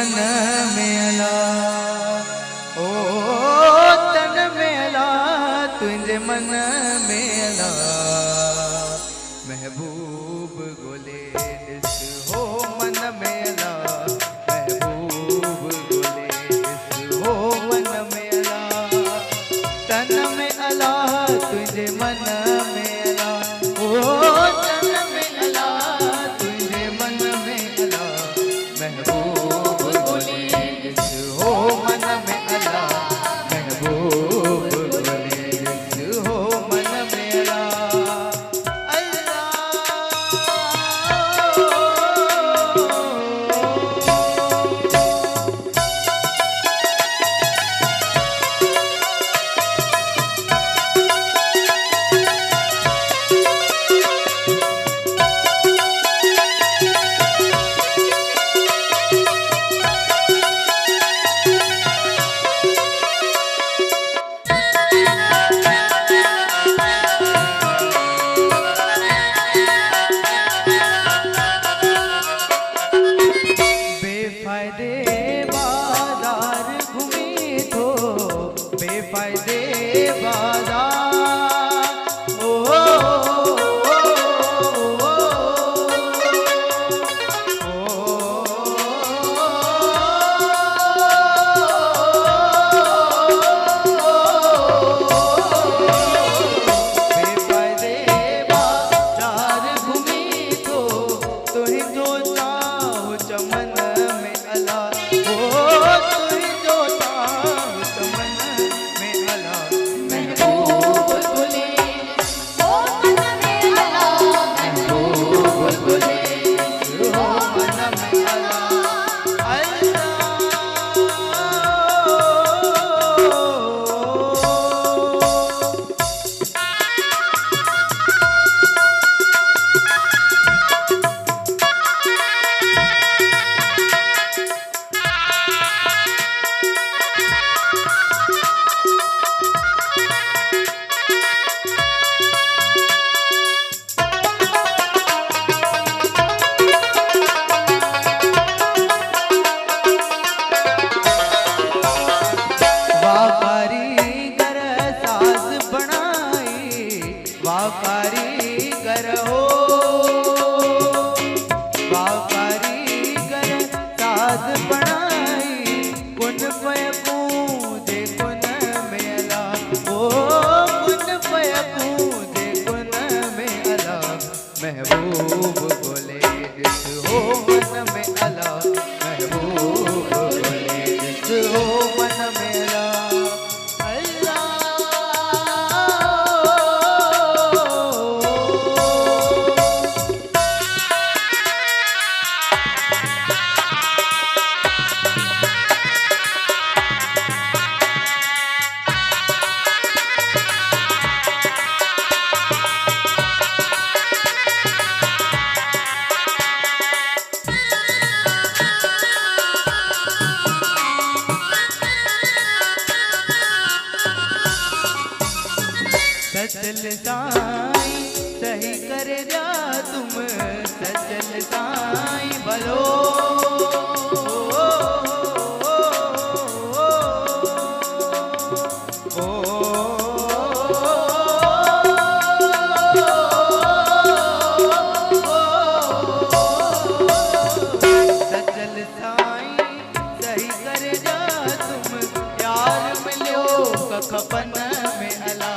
मन में अला, ओ तन में अला, तुझे मन में अला। महबूब गोले दिस हो मन में अला, महबूब गोले दिस हो मन में अला। तन में अला, तुझे मन में अला, ओ तन में अला, तुझे मन में अला। महबूब गोले दिस हो मन में अला, महबूब गोले दिस हो मन में अला। बेफायदे बाजार, ओ बेफायदे बाजार घूमी तो तुही जो चाहो चमन में अला, ओ तुही जो चाहो चमन में अला। महबूब गोले हो मन में अला, महबूब गोले हो मन में अला। कारीगर हो, कारीगर साज बनाई, कुन पयकूदे कुन में अला, ओ कुन पयकूदे कुन में अला। महबूब गोले दिस हो मन में अला, महबूब गोले दिस हो मन में अला। सजल साईं सही करे जा तुम, सजल साईं भलो, सजल साईं सही करे जा तुम। यार मिलो कखपन में अला,